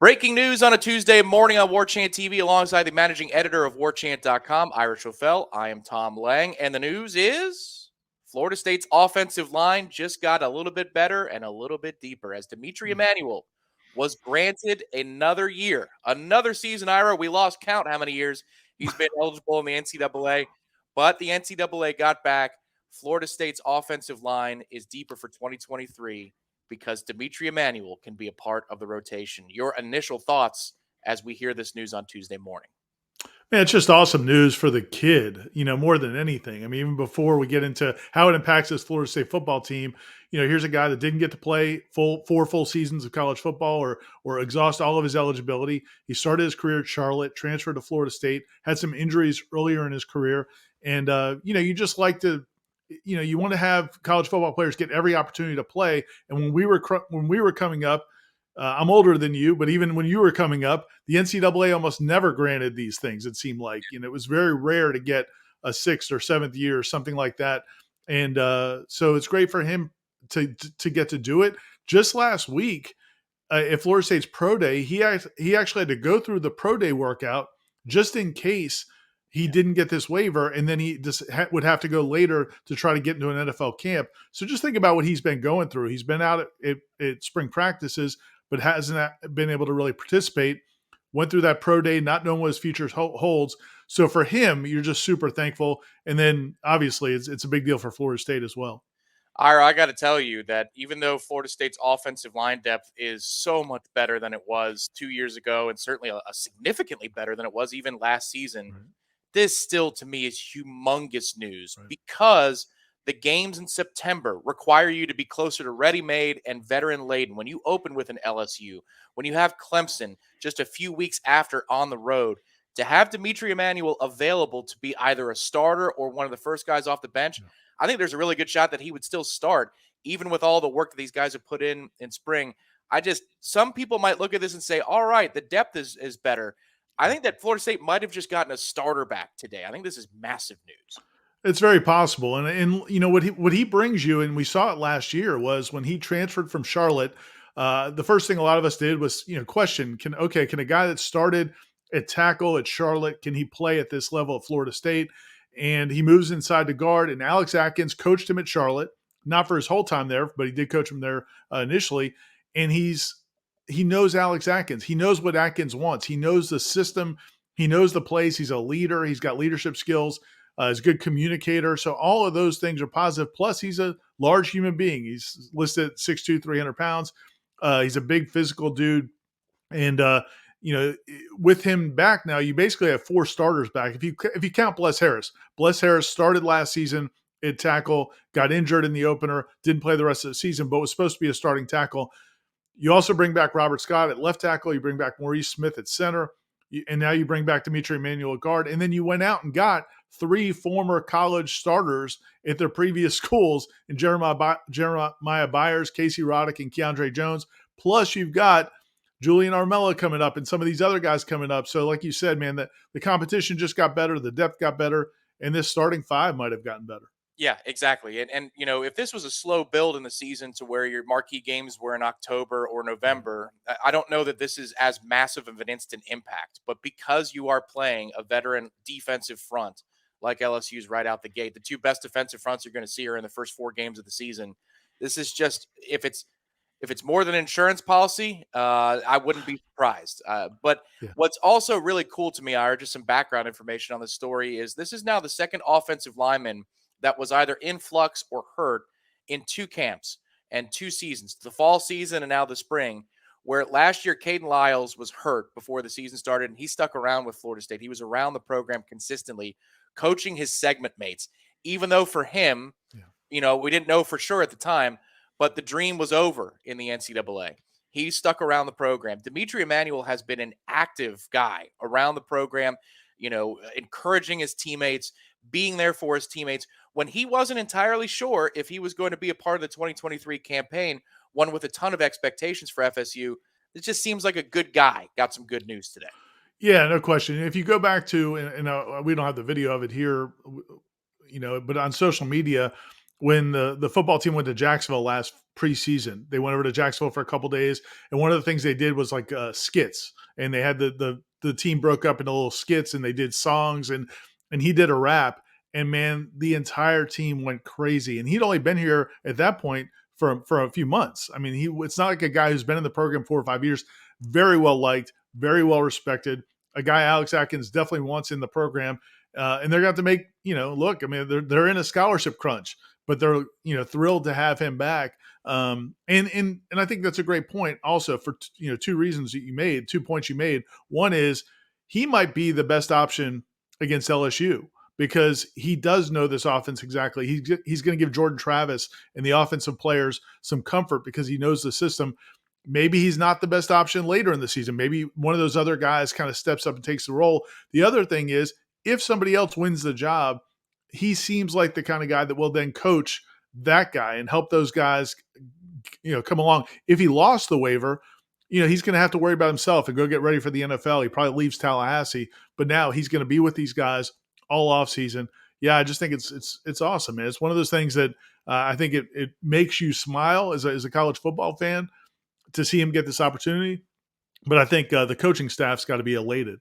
Breaking news on a Tuesday morning on Warchant TV alongside the managing editor of Warchant.com, Irish Novel. I am Tom Lang, and the news is Florida State's offensive line just got a little bit better and a little bit deeper as Dimitri Emmanuel was granted another year, another season. Ira, we lost count how many years he's been eligible in the NCAA, but the NCAA got back. Florida State's offensive line is deeper for 2023 because Dimitri Emmanuel can be a part of the rotation. Your initial thoughts as we hear this news on Tuesday morning? Man, it's just awesome news for the kid, more than anything. I mean, even before we get into how it impacts this Florida State football team, here's a guy that didn't get to play four full seasons of college football or exhaust all of his eligibility. He started his career at Charlotte, transferred to Florida State, had some injuries earlier in his career. And you just like to you want to have college football players get every opportunity to play. And when we were coming up, I'm older than you, but even when you were coming up, the NCAA almost never granted these things. It seemed like, it was very rare to get a sixth or seventh year or something like that. And so it's great for him to get to do it. Just last week at Florida State's pro day, he actually had to go through the pro day workout just in case he didn't get this waiver, and then he just would have to go later to try to get into an NFL camp. So just think about what he's been going through. He's been out at spring practices, but hasn't been able to really participate. Went through that pro day, not knowing what his future holds. So for him, you're just super thankful. And then obviously it's a big deal for Florida State as well. Ira, I got to tell you that even though Florida State's offensive line depth is so much better than it was 2 years ago, and certainly a significantly better than it was even last season, Right. this still to me is humongous news Right. because the games in September require you to be closer to ready-made and veteran-laden. When you open with an LSU, when you have Clemson just a few weeks after on the road, to have Dimitri Emmanuel available to be either a starter or one of the first guys off the bench, Yeah. I think there's a really good shot that he would still start, even with all the work that these guys have put in spring. Some people might look at this and say, all right, the depth is better. I think that Florida State might have just gotten a starter back today. I think this is massive news. It's very possible, and what he brings you, and we saw it last year, was when he transferred from Charlotte. The first thing a lot of us did was question, can a guy that started at tackle at Charlotte, can he play at this level at Florida State? And he moves inside the guard, and Alex Atkins coached him at Charlotte, not for his whole time there, but he did coach him there initially, and he knows Alex Atkins. He knows what Atkins wants. He knows the system. He knows the plays. He's a leader. He's got leadership skills. He's a good communicator. So all of those things are positive. Plus, he's a large human being. He's listed at 6'2", 300 pounds. He's a big physical dude. And, with him back now, you basically have four starters back. If you count Bless Harris started last season at tackle, got injured in the opener, didn't play the rest of the season, but was supposed to be a starting tackle. You also bring back Robert Scott at left tackle. You bring back Maurice Smith at center. And now you bring back Dimitri Emmanuel at guard. And then you went out and got three former college starters at their previous schools in Jeremiah Byers, Casey Roddick, and Keandre Jones. Plus, you've got Julian Armella coming up and some of these other guys coming up. So, like you said, man, the competition just got better. The depth got better. And this starting five might have gotten better. Yeah, exactly. And if this was a slow build in the season to where your marquee games were in October or November, I don't know that this is as massive of an instant impact. But because you are playing a veteran defensive front like LSU's right out the gate, the two best defensive fronts you're going to see are in the first 4 games of the season. This is just if it's more than insurance policy, I wouldn't be surprised. But Yeah. what's also really cool to me, Ira, just some background information on this story, is this is now the second offensive lineman that was either in flux or hurt in 2 camps and 2 seasons, the fall season and now the spring, where last year Caden Lyles was hurt before the season started, and he stuck around with Florida State. He was around the program consistently, coaching his segment mates, even though for him, Yeah. we didn't know for sure at the time, but the dream was over in the NCAA. He stuck around the program. Dimitri Emmanuel has been an active guy around the program, encouraging his teammates, being there for his teammates when he wasn't entirely sure if he was going to be a part of the 2023 campaign, one with a ton of expectations for FSU. It just seems like a good guy. Got some good news today. Yeah, no question. If you go back to, and we don't have the video of it here, but on social media, when the football team went to Jacksonville last preseason. They went over to Jacksonville for a couple days, and one of the things they did was like skits, and they had the team broke up into little skits, and they did songs, and he did a rap, and man, the entire team went crazy. And he'd only been here at that point for a few months. I mean, it's not like a guy who's been in the program 4 or 5 years. Very well liked, very well respected. A guy Alex Atkins definitely wants in the program, and they're going to have to make look. I mean, they're in a scholarship crunch, but they're thrilled to have him back. And I think that's a great point. Also, for two reasons that you made, 2 points you made. One is he might be the best option against LSU because he does know this offense exactly. He's going to give Jordan Travis and the offensive players some comfort because he knows the system. Maybe he's not the best option later in the season. Maybe one of those other guys kind of steps up and takes the role. The other thing is, if somebody else wins the job, he seems like the kind of guy that will then coach that guy and help those guys, come along. If he lost the waiver, he's going to have to worry about himself and go get ready for the NFL. He probably leaves Tallahassee, but now he's going to be with these guys all off season. Yeah, I just think it's awesome, man. It's one of those things that I think it makes you smile as a college football fan to see him get this opportunity. But I think the coaching staff's got to be elated.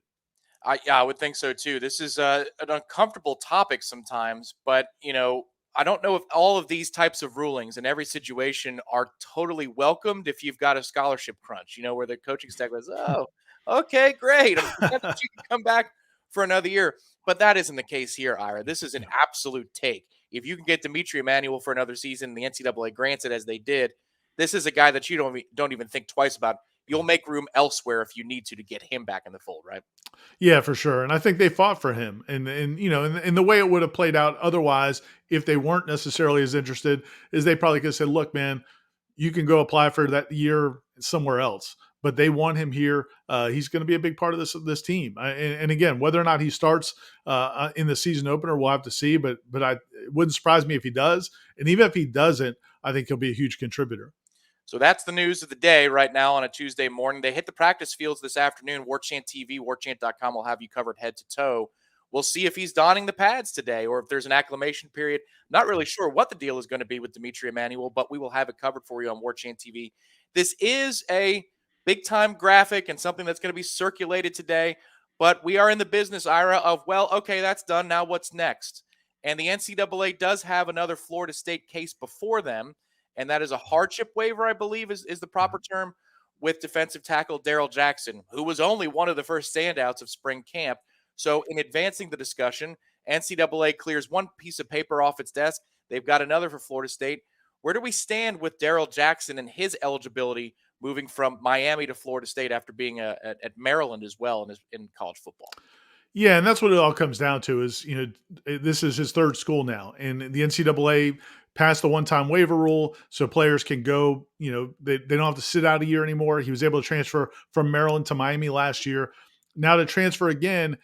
I would think so too. This is an uncomfortable topic sometimes, but I don't know if all of these types of rulings in every situation are totally welcomed if you've got a scholarship crunch. Where the coaching staff goes, "Oh, okay, great. I'm glad that you can come back for another year." But that isn't the case here, Ira. This is an absolute take. If you can get Dimitri Emmanuel for another season, the NCAA grants it as they did. This is a guy that you don't even think twice about. You'll make room elsewhere if you need to get him back in the fold, right? Yeah, for sure. And I think they fought for him. And in the way it would have played out otherwise, if they weren't necessarily as interested, is they probably could have said, look, man, you can go apply for that year somewhere else. But they want him here. He's going to be a big part of this team. And again, whether or not he starts in the season opener, we'll have to see. But it wouldn't surprise me if he does. And even if he doesn't, I think he'll be a huge contributor. So that's the news of the day right now on a Tuesday morning. They hit the practice fields this afternoon. Warchant TV, warchant.com will have you covered head to toe. We'll see if he's donning the pads today or if there's an acclimation period. Not really sure what the deal is going to be with Dimitri Emmanuel, but we will have it covered for you on Warchant TV. This is a big time graphic and something that's going to be circulated today, but we are in the business, Ira, of, well, okay, that's done. Now what's next? And the NCAA does have another Florida State case before them, and that is a hardship waiver, I believe is the proper term, with defensive tackle Daryl Jackson, who was only one of the first standouts of spring camp. So in advancing the discussion, NCAA clears one piece of paper off its desk. They've got another for Florida State. Where do we stand with Daryl Jackson and his eligibility moving from Miami to Florida State after being at Maryland as well in college football? Yeah, and that's what it all comes down to is, this is his third school now. And the NCAA passed the one-time waiver rule so players can go, they don't have to sit out a year anymore. He was able to transfer from Maryland to Miami last year. Now to transfer again,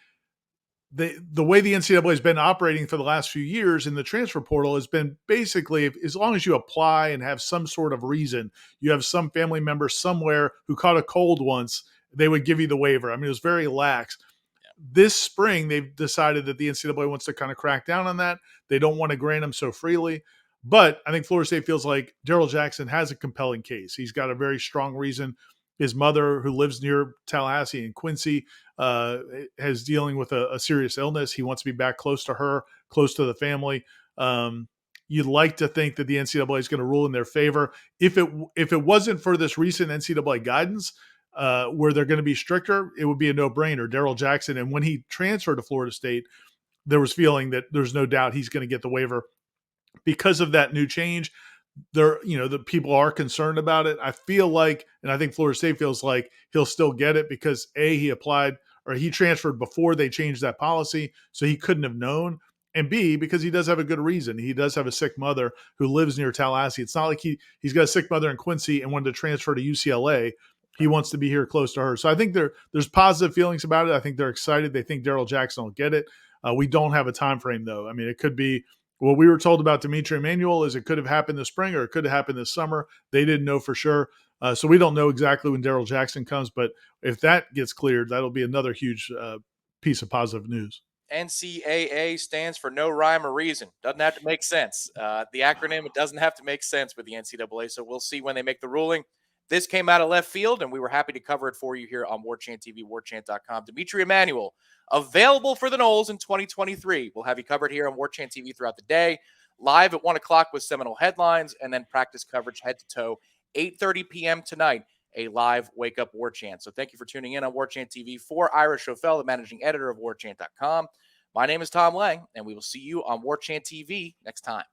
the way the NCAA has been operating for the last few years in the transfer portal has been basically, as long as you apply and have some sort of reason, you have some family member somewhere who caught a cold once, they would give you the waiver. I mean, it was very lax. This spring, they've decided that the NCAA wants to kind of crack down on that. They don't want to grant them so freely. But I think Florida State feels like Daryl Jackson has a compelling case. He's got a very strong reason. His mother, who lives near Tallahassee and Quincy, is dealing with a serious illness. He wants to be back close to her, close to the family. You'd like to think that the NCAA is going to rule in their favor. If it wasn't for this recent NCAA guidance, where they're going to be stricter, it would be a no-brainer. Daryl Jackson, and when he transferred to Florida State, there was feeling that there's no doubt he's going to get the waiver. Because of that new change, the people are concerned about it. I feel like, and I think Florida State feels like he'll still get it because he applied or he transferred before they changed that policy, so he couldn't have known. And B, because he does have a good reason. He does have a sick mother who lives near Tallahassee. It's not like he's got a sick mother in Quincy and wanted to transfer to UCLA. He wants to be here close to her. So I think there's positive feelings about it. I think they're excited. They think Daryl Jackson will get it. We don't have a time frame, though. I mean, it could be what we were told about Dimitri Emmanuel is it could have happened this spring or it could have happened this summer. They didn't know for sure. So we don't know exactly when Daryl Jackson comes. But if that gets cleared, that'll be another huge piece of positive news. NCAA stands for no rhyme or reason. Doesn't have to make sense. The acronym, it doesn't have to make sense with the NCAA. So we'll see when they make the ruling. This came out of left field, and we were happy to cover it for you here on Warchant TV, warchant.com. Dimitri Emmanuel, available for the Noles in 2023. We'll have you covered here on Warchant TV throughout the day, live at 1 o'clock with Seminole headlines, and then practice coverage head to toe, 8:30 p.m. tonight, a live Wake Up Warchant. So thank you for tuning in on Warchant TV. For Ira Schofel, the managing editor of warchant.com, my name is Tom Lang, and we will see you on Warchant TV next time.